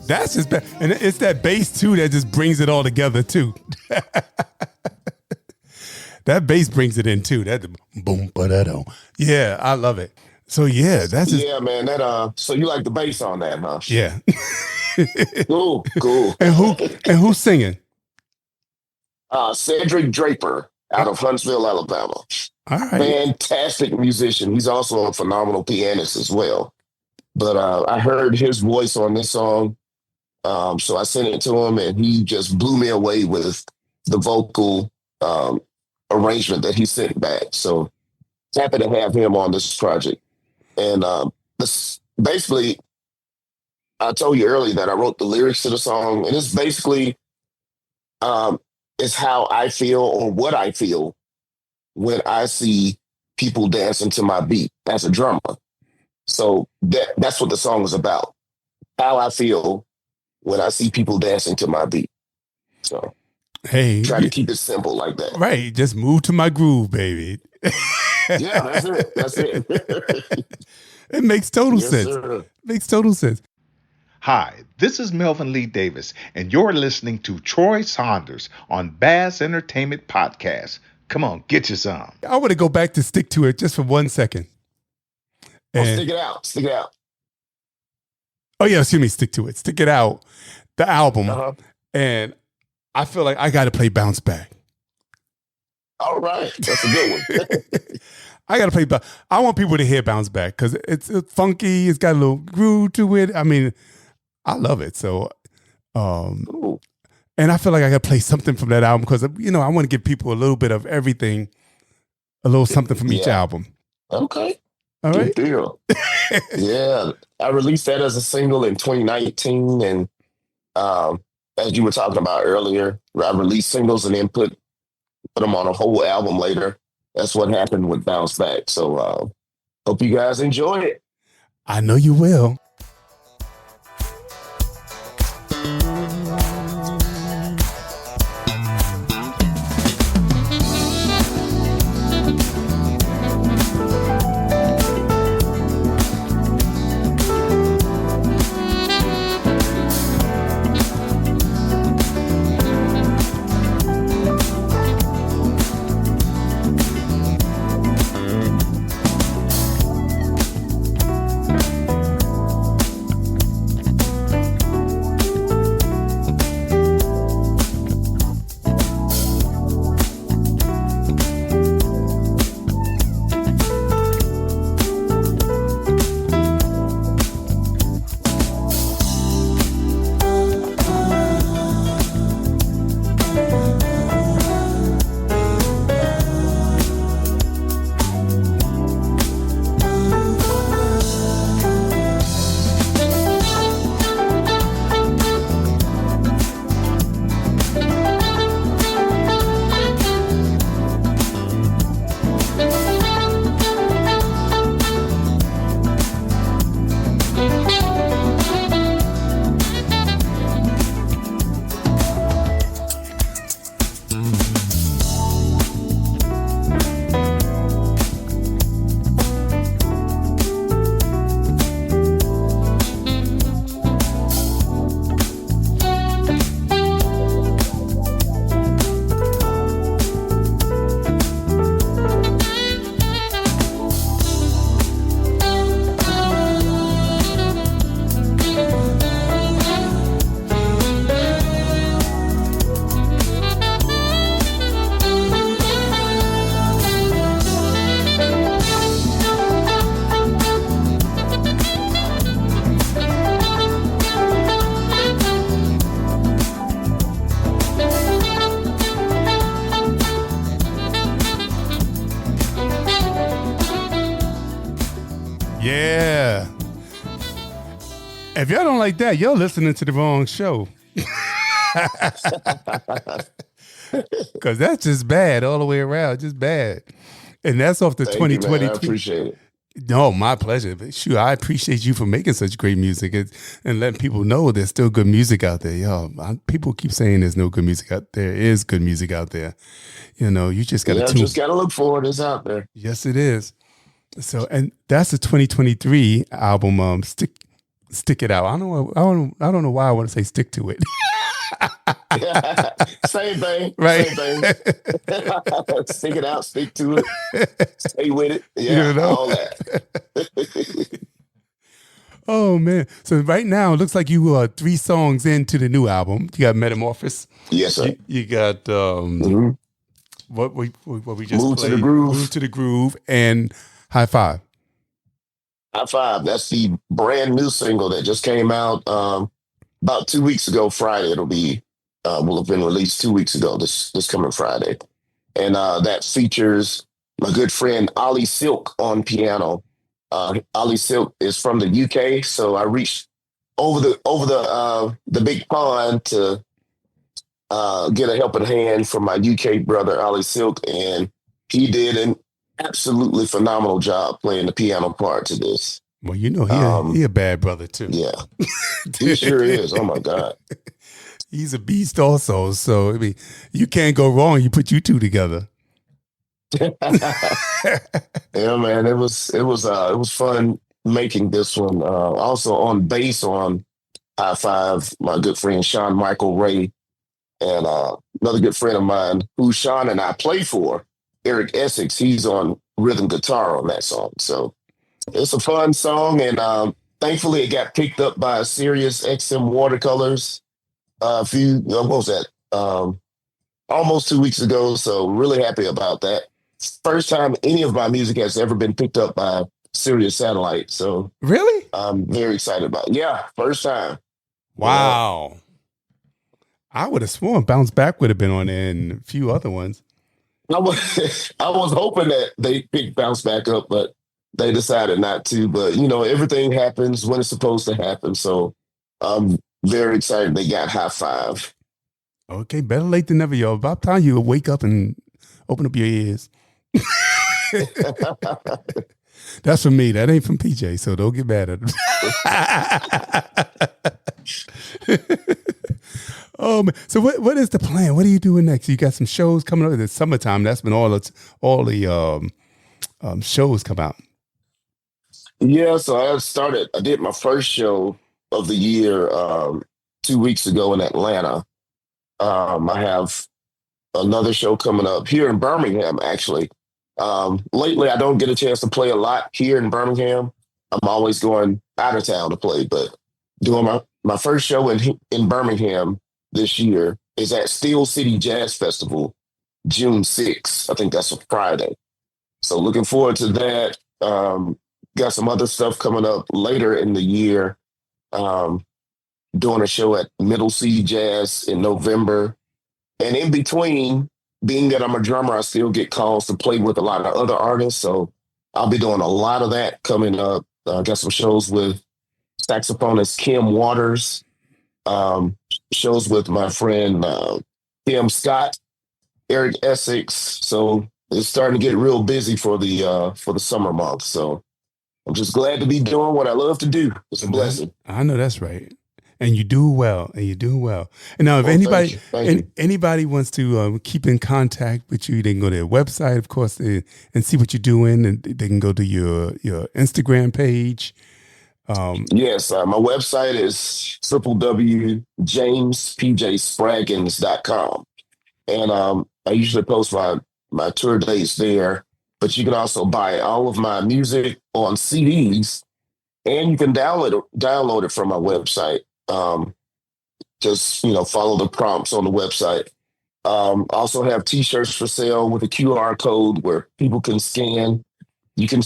That's just bad. And it's that bass too that just brings it all together too. That bass brings it in too. That boom ba-da-dum. Yeah, I love it. So yeah, that's just, yeah, man. That so you like the bass on that, huh? Yeah. Cool. And who's singing? Cedric Draper out of Huntsville, Alabama. All right. Fantastic musician. He's also a phenomenal pianist as well. But I heard his voice on this song. So I sent it to him, and he just blew me away with the vocal arrangement that he sent back. So happy to have him on this project. And this, basically, I told you earlier that I wrote the lyrics to the song, and it's basically it's how I feel or what I feel when I see people dancing to my beat as a drummer. So that's what the song is about. How I feel when I see people dancing to my beat. So try to keep it simple like that. Right. Just move to my groove, baby. Yeah, that's it. That's it. It makes total sense. Sir. It makes total sense. Hi, this is Melvin Lee Davis, and you're listening to Troy Saunders on Bass Entertainment Podcast. Come on, get you some. I want to go back to Stick to It just for 1 second. Stick it out. Stick it out. Oh, yeah, excuse me, Stick to It. Stick It Out, the album. And I feel like I got to play Bounce Back. All right. That's a good one. I gotta play. I want people to hear Bounce Back because it's funky. It's got a little groove to it. I mean, I love it. So, and I feel like I gotta play something from that album because I want to give people a little bit of everything, a little something from each album. Okay. All right. Good deal. Yeah, I released that as a single in 2019, and as you were talking about earlier, I released singles and then put them on a whole album later. That's what happened with Bounce Back. So hope you guys enjoy it. I know you will. Yeah. If y'all don't like that, you're listening to the wrong show. Because that's just bad all the way around. Just bad. And that's off the 2023. I appreciate it. No, my pleasure. But sure, I appreciate you for making such great music and letting people know there's still good music out there. Yo, people keep saying there's no good music out there. There is good music out there. You know, you just got to just got to look for it. It's out there. Yes, it is. So, and that's the 2023 album. Stick It Out. I don't know why I want to say stick to it. Same thing. Right. Same thing. Stick it out, stick to it, stay with it. Yeah, you know? All that. Oh, man. So right now, it looks like you are 3 songs into the new album. You got Metamorphosis. Yes, sir. You got what we just Move played. to the Groove. Move to the Groove and High Five. High Five. That's the brand new single that just came out about 2 weeks ago. Friday, it'll be will have been released 2 weeks ago. This coming Friday, and that features my good friend Ollie Silk on piano. Ollie Silk is from the UK, so I reached over the big pond to get a helping hand from my UK brother Ollie Silk, and he did an absolutely phenomenal job playing the piano part to this. Well, you know, he a bad brother too. Yeah, he sure is. Oh my God. He's a beast also. So, I mean, you can't go wrong. You put you two together. Yeah, man, it was fun making this one. Also on bass on High Five, my good friend Sean Michael Ray, and another good friend of mine who Sean and I play for, Eric Essex. He's on rhythm guitar on that song. So it's a fun song, and thankfully it got picked up by Sirius XM Watercolors what was that? Almost 2 weeks ago. So really happy about that. first time any of my music has ever been picked up by Sirius Satellite. So really, I'm very excited about it. Yeah, first time. Wow. Yeah. I would have sworn Bounce Back would have been on there and a few other ones. I was hoping that they picked Bounce Back up, but they decided not to. But, everything happens when it's supposed to happen. So I'm very excited they got High Five. Okay, better late than never, y'all. About time you wake up and open up your ears. That's from me. That ain't from PJ, so don't get mad at him. Oh man! So what is the plan? What are you doing next? You got some shows coming up. It's summertime. That's when all the shows come out. Yeah, so I did my first show of the year 2 weeks ago in Atlanta. I have another show coming up here in Birmingham, actually. Lately, I don't get a chance to play a lot here in Birmingham. I'm always going out of town to play, but doing my first show in Birmingham this year is at Steel City Jazz Festival, June 6th. I think that's a Friday. So looking forward to that. Got some other stuff coming up later in the year. Doing a show at Middle C Jazz in November. And in between, being that I'm a drummer, I still get calls to play with a lot of other artists. So I'll be doing a lot of that coming up. Got some shows with saxophonist Kim Waters, shows with my friend Kim Scott, Eric Essex. So it's starting to get real busy for the summer months. So I'm just glad to be doing what I love to do. It's a blessing. I know that's right. And you do well. And now, if anybody wants to keep in contact with you, they can go to their website, of course, and see what you're doing. And they can go to your Instagram page. Yes, my website is www.jamespjspraggins.com. And I usually post my tour dates there. But you can also buy all of my music on CDs, and you can download it from my website. Just follow the prompts on the website. Also have T-shirts for sale with a QR code where people can scan. You can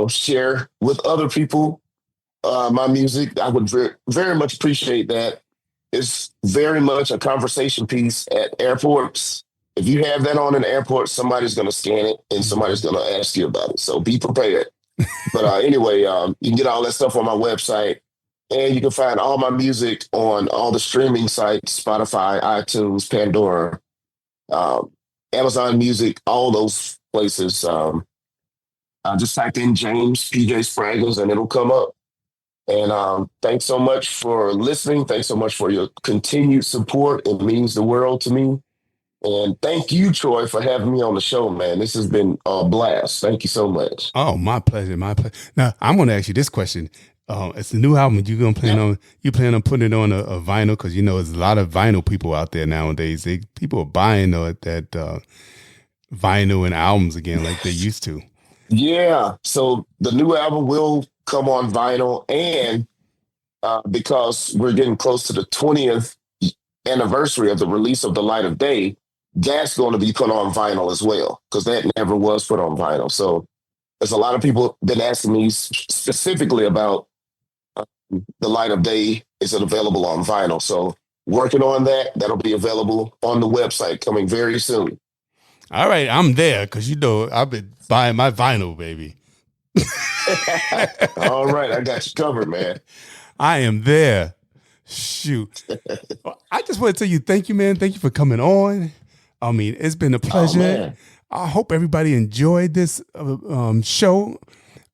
share with other people my music. I would very much appreciate that. It's very much a conversation piece at airports. If you have that on an airport, somebody's going to scan it and somebody's going to ask you about it. So be prepared. But anyway, you can get all that stuff on my website. And you can find all my music on all the streaming sites, Spotify, iTunes, Pandora, Amazon Music, all those places. Just type in James PJ Spraggins and it'll come up. And thanks so much for listening. Thanks so much for your continued support. It means the world to me. And thank you, Troy, for having me on the show, man. This has been a blast. Thank you so much. Oh, my pleasure. Now, I'm going to ask you this question. It's a new album. You plan on putting it on a vinyl? Because there's a lot of vinyl people out there nowadays. People are buying that vinyl and albums again like they used to. Yeah. So the new album will come on vinyl, and because we're getting close to the 20th anniversary of the release of The Light of Day, that's going to be put on vinyl as well, because that never was put on vinyl. So there's a lot of people been asking me specifically about The Light of Day. Is it available on vinyl? So working on that. That'll be available on the website coming very soon. All right, I'm there because I've been buying my vinyl, baby. All right, I got you covered, man. I am there. Shoot. I just want to tell you, thank you, man. Thank you for coming on. I mean, it's been a pleasure. I hope everybody enjoyed this show.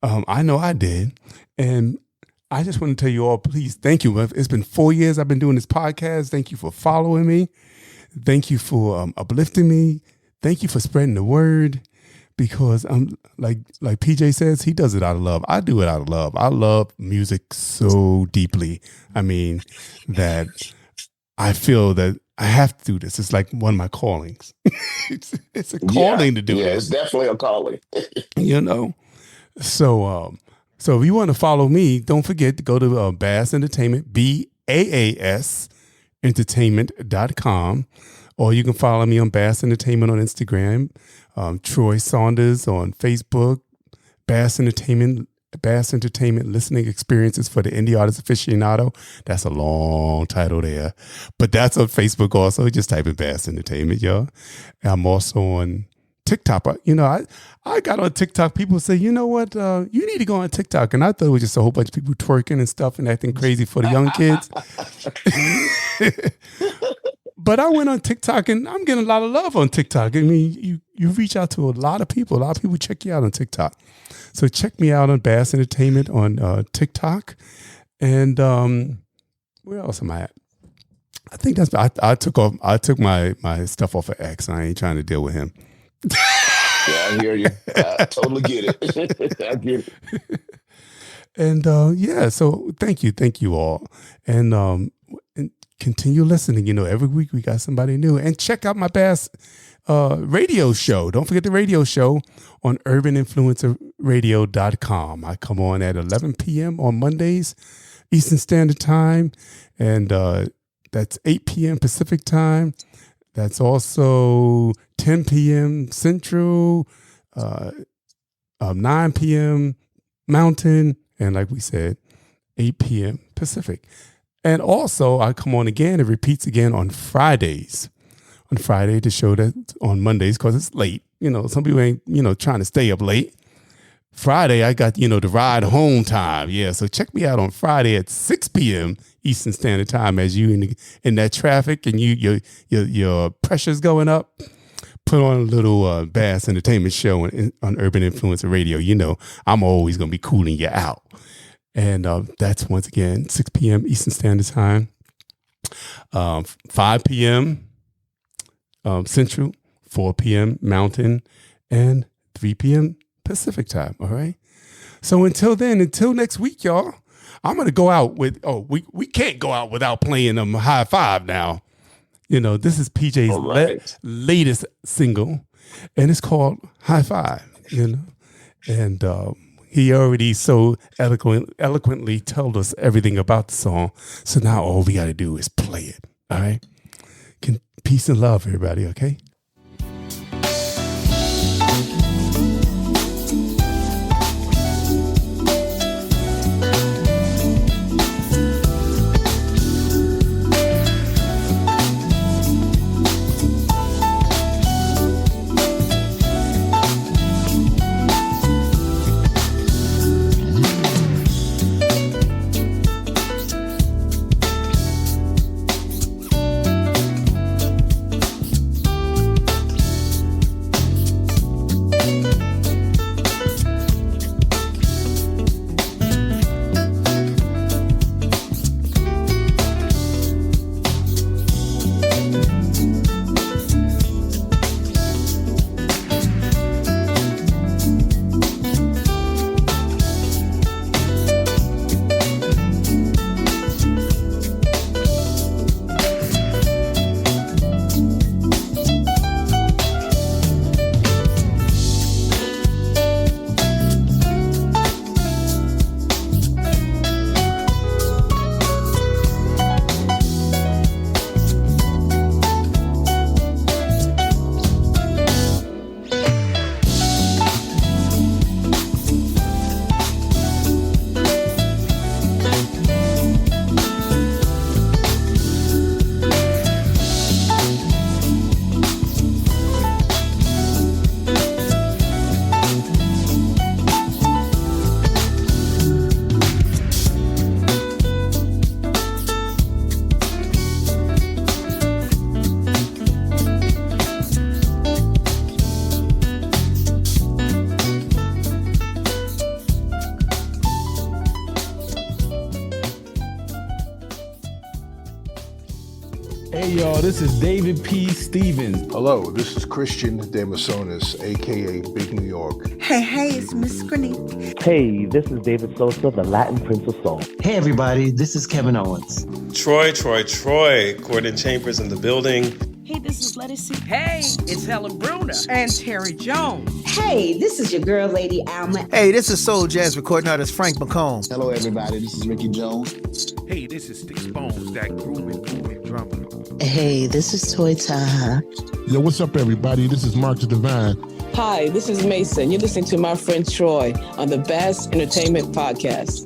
I know I did. And I just want to tell you all, please, thank you. It's been 4 years I've been doing this podcast. Thank you for following me. Thank you for uplifting me. Thank you for spreading the word. Because like PJ says, he does it out of love. I do it out of love. I love music so deeply. I mean, that I feel that I have to do this. It's like one of my callings. it's a calling to do it. Yeah, it's definitely a calling. So if you want to follow me, don't forget to go to Bass Entertainment, BAAS Entertainment.com. Or you can follow me on Bass Entertainment on Instagram, Troy Saunders on Facebook, Bass Entertainment Listening Experiences for the Indie Artist Aficionado. That's a long title there. But that's on Facebook also. Just type in Bass Entertainment, y'all. I'm also on TikTok. I got on TikTok. People say, you know what? You need to go on TikTok. And I thought it was just a whole bunch of people twerking and stuff and acting crazy for the young kids. But I went on TikTok and I'm getting a lot of love on TikTok. I mean, you reach out to a lot of people. A lot of people check you out on TikTok. So check me out on Bass Entertainment on TikTok. And where else am I at? I think that's I took my stuff off of X. I ain't trying to deal with him. Yeah, I hear you. I totally get it. I get it. And so thank you all. And continue listening. Every week we got somebody new. And check out my Bass radio show. Don't forget the radio show on urbaninfluencerradio.com. I come on at 11 p.m. on Mondays, Eastern Standard Time. And that's 8 p.m. Pacific Time. That's also 10 p.m. Central, 9 p.m. Mountain, and like we said, 8 p.m. Pacific. And also, I come on again, it repeats again on Fridays. On Friday, the show that on Mondays, because it's late. Some people ain't, trying to stay up late. Friday, I got, the ride home time. Yeah, so check me out on Friday at 6 p.m. Eastern Standard Time as you in that traffic and your pressure's going up. Put on a little Bass Entertainment show on Urban Influencer Radio. I'm always going to be cooling you out. And that's once again 6 p.m. Eastern Standard Time, 5 p.m. Central, 4 p.m. Mountain, and 3 p.m. Pacific Time. All right. So until next week, y'all, I'm going to go out with, we can't go out without playing them High Five now. This is PJ's latest single, and it's called High Five, and he already so eloquently told us everything about the song. So now all we got to do is play it. All right. Peace and love, everybody. Okay. Hey y'all, this is David P. Stevens. Hello, this is Christian Demasonis, aka Big New York. Hey, it's Miss Grenade. Hey, this is David Sosa, the Latin Prince of Soul. Hey everybody, this is Kevin Owens. Troy, Gordon Chambers in the building. Hey, this is Lettuce. Hey, it's Helen Bruner. And Terry Jones. Hey, this is your girl, Lady Alma. Hey, this is soul jazz recording artist Frank McComb. Hello, everybody. This is Ricky Jones. Hey, this is Sticks Bones, that grooving, moving drummer. Hey, this is Toy Taha. Yo, what's up, everybody? This is Mark the Divine. Hi, this is Mason. You're listening to my friend Troy on the Bass Entertainment Podcast.